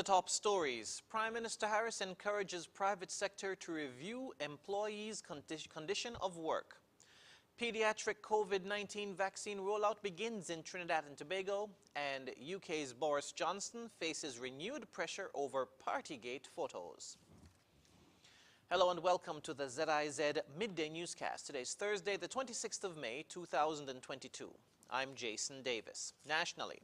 the top stories, Prime Minister Harris encourages private sector to review employees' condition of work. Pediatric COVID-19 vaccine rollout begins in Trinidad and Tobago, and UK's Boris Johnson faces renewed pressure over Partygate photos. Hello and welcome to the ZIZ Midday Newscast. Today is Thursday, the 26th of May, 2022. I'm Jason Davis. Nationally,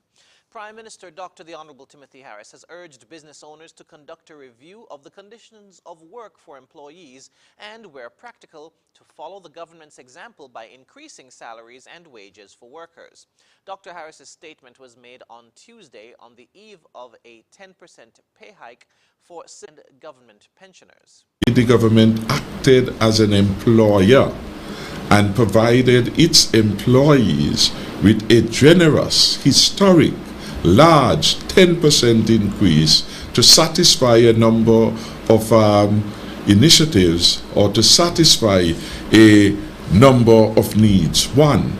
Prime Minister Dr. the Honorable Timothy Harris has urged business owners to conduct a review of the conditions of work for employees and, where practical, to follow the government's example by increasing salaries and wages for workers. Dr. Harris's statement was made on Tuesday on the eve of a 10% pay hike for government pensioners. The government acted as an employer and provided its employees with a generous, historic, large 10% increase to satisfy a number of initiatives or to satisfy a number of needs. One,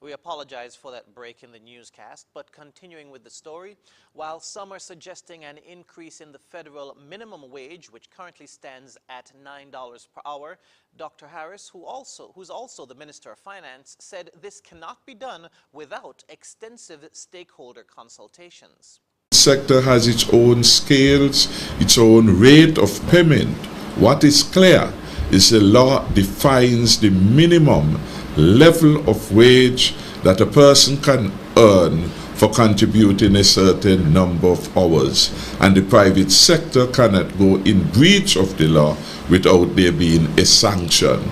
We apologize for that break in the newscast, but continuing with the story, while some are suggesting an increase in the federal minimum wage, which currently stands at $9 per hour, Dr. Harris, who's also the Minister of Finance, said this cannot be done without extensive stakeholder consultations. The sector has its own scales, its own rate of payment. What is clear is the law defines the minimum level of wage that a person can earn for contributing a certain number of hours, and the private sector cannot go in breach of the law without there being a sanction.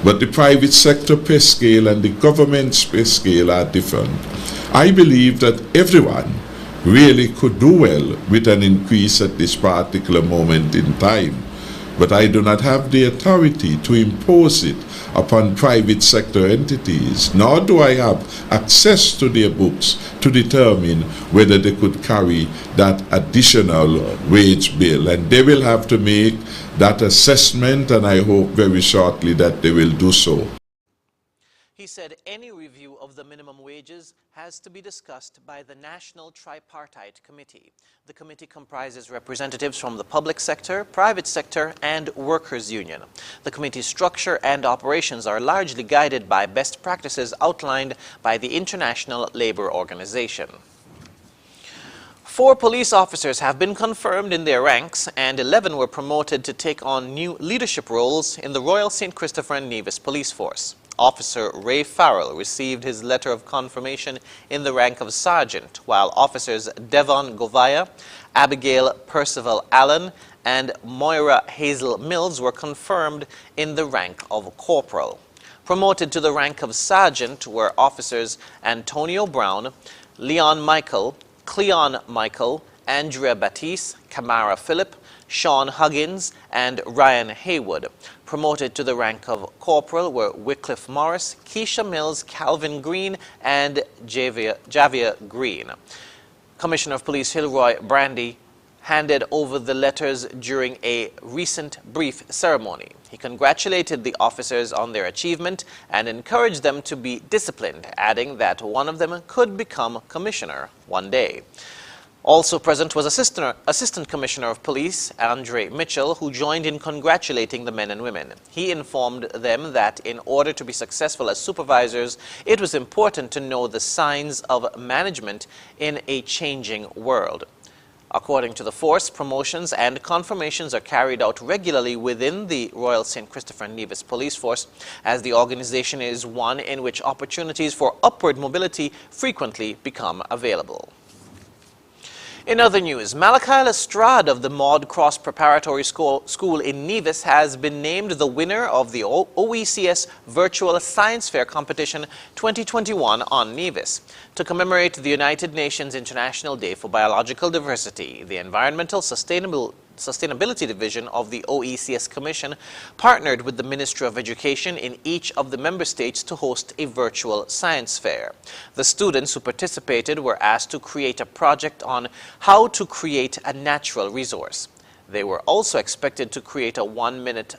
But the private sector pay scale and the government's pay scale are different. I believe that everyone really could do well with an increase at this particular moment in time, but I do not have the authority to impose it upon private sector entities, nor do I have access to their books to determine whether they could carry that additional wage bill. And they will have to make that assessment, and I hope very shortly that they will do so. He said any review of the minimum wages has to be discussed by the National Tripartite Committee. The committee comprises representatives from the public sector, private sector, and workers' union. The committee's structure and operations are largely guided by best practices outlined by the International Labour Organization. 4 police officers have been confirmed in their ranks, and 11 were promoted to take on new leadership roles in the Royal St. Christopher and Nevis Police Force. Officer Ray Farrell received his letter of confirmation in the rank of sergeant, while officers Devon Govaya, Abigail Percival Allen, and Moira Hazel Mills were confirmed in the rank of corporal. Promoted to the rank of sergeant were officers Antonio Brown, Leon Michael, Cleon Michael, Andrea Batiste, Kamara Phillip, Sean Huggins, and Ryan Haywood. Promoted to the rank of corporal were Wycliffe Morris, Keisha Mills, Calvin Green, and Javia Green. Commissioner of Police Hilroy Brandy handed over the letters during a recent brief ceremony. He congratulated the officers on their achievement and encouraged them to be disciplined, adding that one of them could become commissioner one day. Also present was Assistant Commissioner of Police Andre Mitchell, who joined in congratulating the men and women. He informed them that in order to be successful as supervisors, it was important to know the signs of management in a changing world. According to the force, promotions and confirmations are carried out regularly within the Royal St. Christopher and Nevis Police Force, as the organization is one in which opportunities for upward mobility frequently become available. In other news, Malachi Lestrade of the Maud Cross Preparatory School in Nevis has been named the winner of the OECS Virtual Science Fair Competition 2021 on Nevis. To commemorate the United Nations International Day for Biological Diversity, the Environmental Sustainability Division of the OECS Commission partnered with the Ministry of Education in each of the member states to host a virtual science fair. The students who participated were asked to create a project on how to create a natural resource. They were also expected to create a 1-minute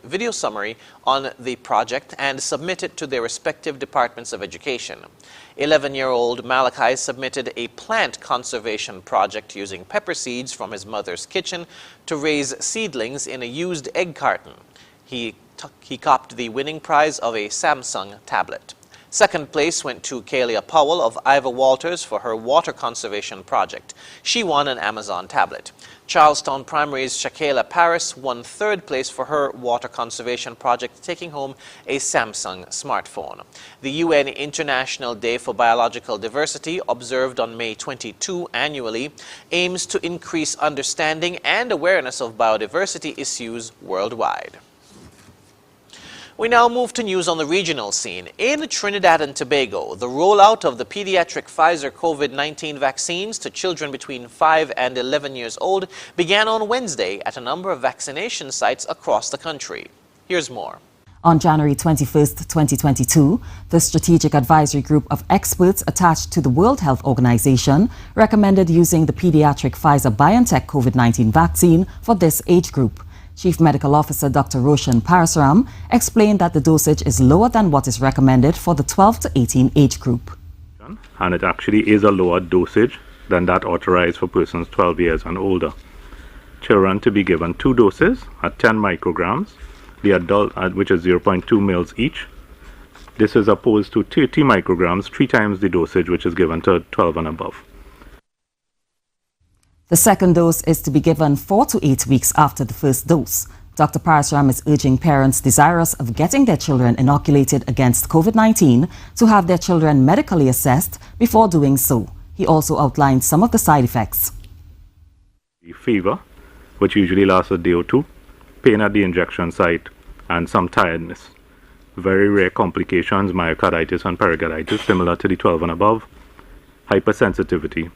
video summary on the project and submit it to their respective departments of education. 11-year-old Malachi submitted a plant conservation project using pepper seeds from his mother's kitchen to raise seedlings in a used egg carton. He copped the winning prize of a Samsung tablet. Second place went to Kalia Powell of Ivor Walters for her water conservation project. She won an Amazon tablet. Charlestown Primary's Shakela Paris won third place for her water conservation project, taking home a Samsung smartphone. The UN International Day for Biological Diversity, observed on May 22 annually, aims to increase understanding and awareness of biodiversity issues worldwide. We now move to news on the regional scene. In Trinidad and Tobago, the rollout of the pediatric Pfizer COVID-19 vaccines to children between 5 and 11 years old began on Wednesday at a number of vaccination sites across the country. Here's more. On January 21st, 2022, the Strategic Advisory Group of experts attached to the World Health Organization recommended using the pediatric Pfizer-BioNTech COVID-19 vaccine for this age group. Chief Medical Officer Dr. Roshan Parasuram explained that the dosage is lower than what is recommended for the 12 to 18 age group. And it actually is a lower dosage than that authorized for persons 12 years and older. Children to be given 2 doses at 10 micrograms, the adult which is 0.2 mils each. This is opposed to 30 micrograms, 3 times the dosage which is given to 12 and above. The second dose is to be given 4 to 8 weeks after the first dose. Dr. Parasuram is urging parents desirous of getting their children inoculated against COVID-19 to have their children medically assessed before doing so. He also outlined some of the side effects. Fever, which usually lasts a day or 2, pain at the injection site, and some tiredness. Very rare complications, myocarditis and pericarditis, similar to the 12 and above, hypersensitivity,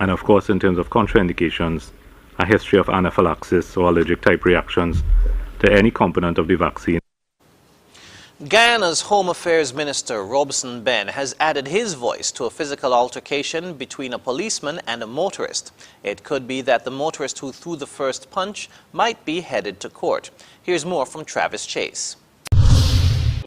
and of course, in terms of contraindications, a history of anaphylaxis or allergic type reactions to any component of the vaccine. Guyana's Home Affairs Minister Robson Ben has added his voice to a physical altercation between a policeman and a motorist. It could be that the motorist who threw the first punch might be headed to court. Here's more from Travis Chase.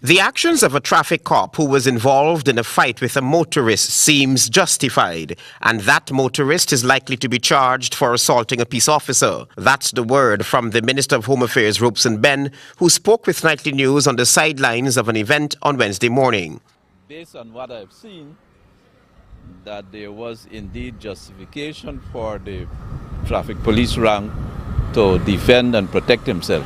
The actions of a traffic cop who was involved in a fight with a motorist seems justified, and that motorist is likely to be charged for assaulting a peace officer. That's the word from the Minister of Home Affairs, Robson Ben, who spoke with Nightly News on the sidelines of an event on Wednesday morning. Based on what I've seen, that there was indeed justification for the traffic police rank to defend and protect himself.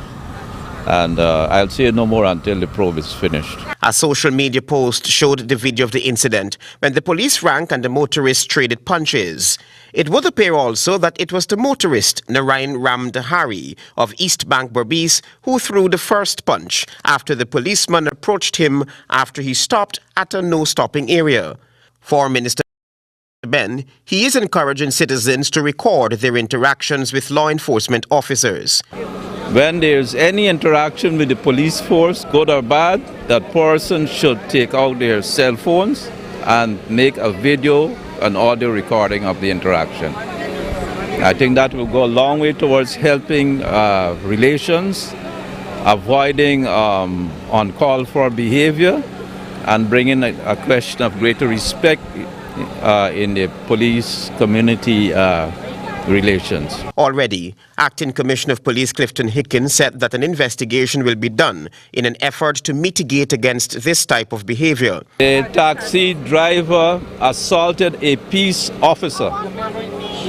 And I'll say no more until the probe is finished. A social media post showed the video of the incident when the police rank and the motorist traded punches. It would appear also that it was the motorist, Narayan Ramdhari of East Bank Berbice, who threw the first punch after the policeman approached him after he stopped at a no-stopping area. For Minister Ben, he is encouraging citizens to record their interactions with law enforcement officers. When there's any interaction with the police force, good or bad, that person should take out their cell phones and make a video and audio recording of the interaction. I think that will go a long way towards helping relations, avoiding uncalled for behavior, and bringing a question of greater respect in the police community relations. Already, Acting Commissioner of Police Clifton Hicken said that an investigation will be done in an effort to mitigate against this type of behavior. A taxi driver assaulted a peace officer,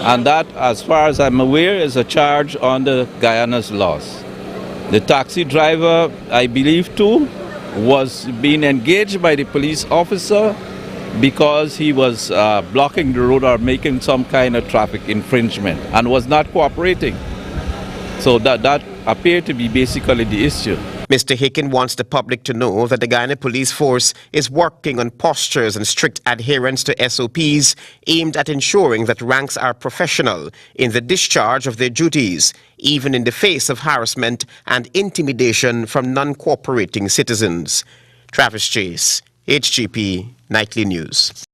and that, as far as I'm aware, is a charge under Guyana's laws. The taxi driver, I believe too, was being engaged by the police officer because he was blocking the road or making some kind of traffic infringement and was not cooperating. So that appeared to be basically the issue. Mr. Hicken wants the public to know that the Guyana Police Force is working on postures and strict adherence to SOPs aimed at ensuring that ranks are professional in the discharge of their duties, even in the face of harassment and intimidation from non-cooperating citizens. Travis Chase, HGP Nightly News.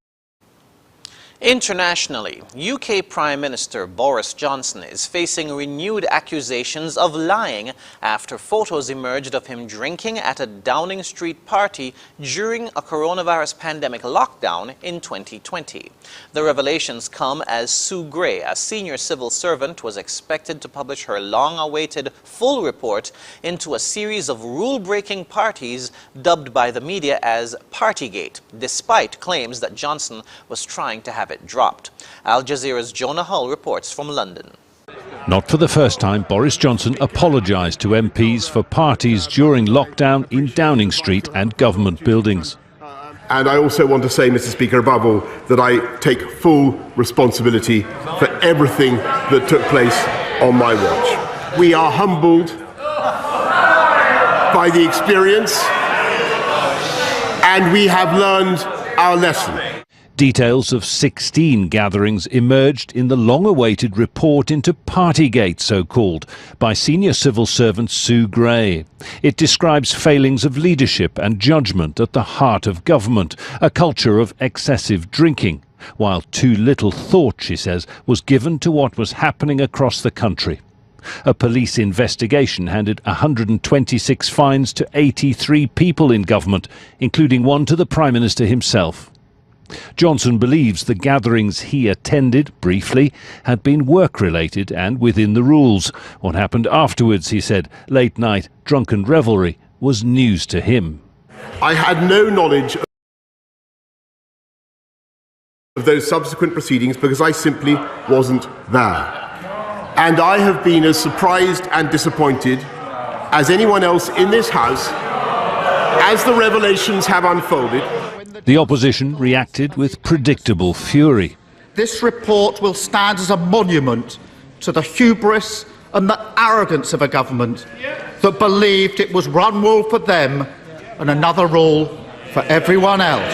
Internationally, UK Prime Minister Boris Johnson is facing renewed accusations of lying after photos emerged of him drinking at a Downing Street party during a coronavirus pandemic lockdown in 2020. The revelations come as Sue Gray, a senior civil servant, was expected to publish her long-awaited full report into a series of rule-breaking parties dubbed by the media as Partygate, despite claims that Johnson was trying to have it dropped. Al Jazeera's Jonah Hull reports from London. Not for the first time, Boris Johnson apologised to MPs for parties during lockdown in Downing Street and government buildings. And I also want to say, Mr. Speaker, above all, that I take full responsibility for everything that took place on my watch. We are humbled by the experience, and we have learned our lesson. Details of 16 gatherings emerged in the long-awaited report into Partygate, so-called, by senior civil servant Sue Gray. It describes failings of leadership and judgment at the heart of government, a culture of excessive drinking, while too little thought, she says, was given to what was happening across the country. A police investigation handed 126 fines to 83 people in government, including one to the Prime Minister himself. Johnson believes the gatherings he attended, briefly, had been work-related and within the rules. What happened afterwards, he said, late-night drunken revelry, was news to him. I had no knowledge of those subsequent proceedings because I simply wasn't there. And I have been as surprised and disappointed as anyone else in this House as the revelations have unfolded. The opposition reacted with predictable fury. This report will stand as a monument to the hubris and the arrogance of a government that believed it was one rule for them and another rule for everyone else.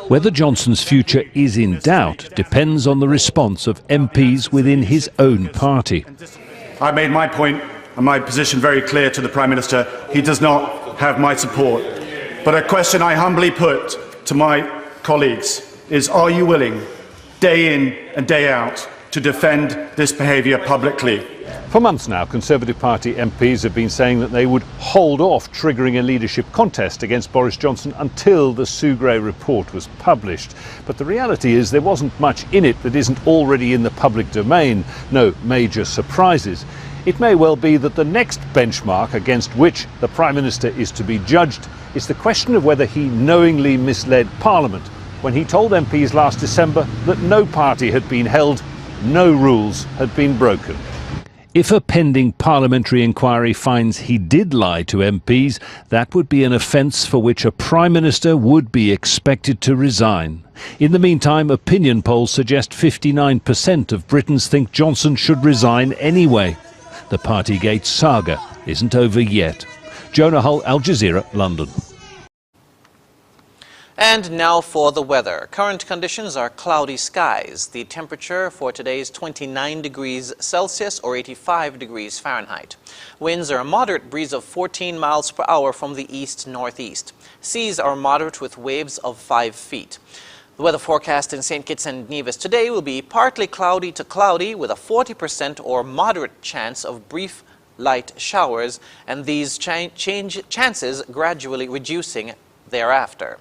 Whether Johnson's future is in doubt depends on the response of MPs within his own party. I made my point and my position very clear to the Prime Minister. He does not have my support. But a question I humbly put to my colleagues is, are you willing, day in and day out, to defend this behaviour publicly? For months now, Conservative Party MPs have been saying that they would hold off triggering a leadership contest against Boris Johnson until the Sue Gray report was published. But the reality is there wasn't much in it that isn't already in the public domain. No major surprises. It may well be that the next benchmark against which the Prime Minister is to be judged is the question of whether he knowingly misled Parliament when he told MPs last December that no party had been held, no rules had been broken. If a pending parliamentary inquiry finds he did lie to MPs, that would be an offence for which a Prime Minister would be expected to resign. In the meantime, opinion polls suggest 59% of Britons think Johnson should resign anyway. The Partygate saga isn't over yet. Jonah Hull, Al Jazeera, London. And now for the weather. Current conditions are cloudy skies. The temperature for today is 29 degrees Celsius or 85 degrees Fahrenheit. Winds are a moderate breeze of 14 miles per hour from the east-northeast. Seas are moderate with waves of 5 feet. The weather forecast in St. Kitts and Nevis today will be partly cloudy to cloudy with a 40% or moderate chance of brief light showers, and these chances gradually reducing thereafter.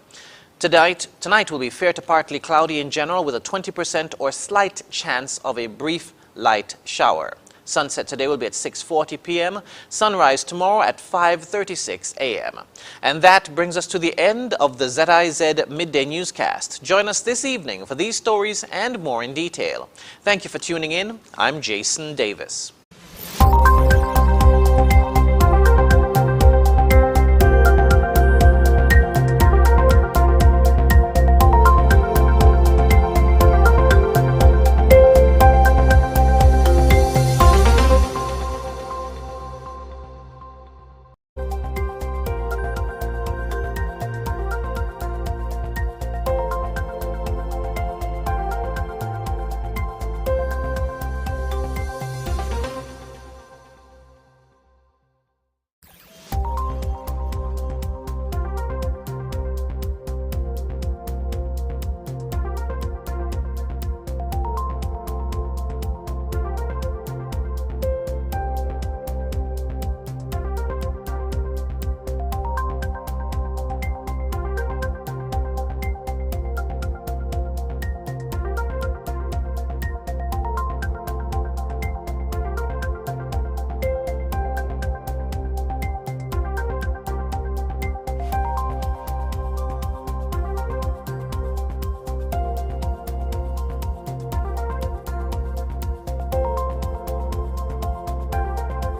Tonight will be fair to partly cloudy in general with a 20% or slight chance of a brief light shower. Sunset today will be at 6:40 p.m., sunrise tomorrow at 5:36 a.m. And that brings us to the end of the ZIZ Midday newscast. Join us this evening for these stories and more in detail. Thank you for tuning in. I'm Jason Davis.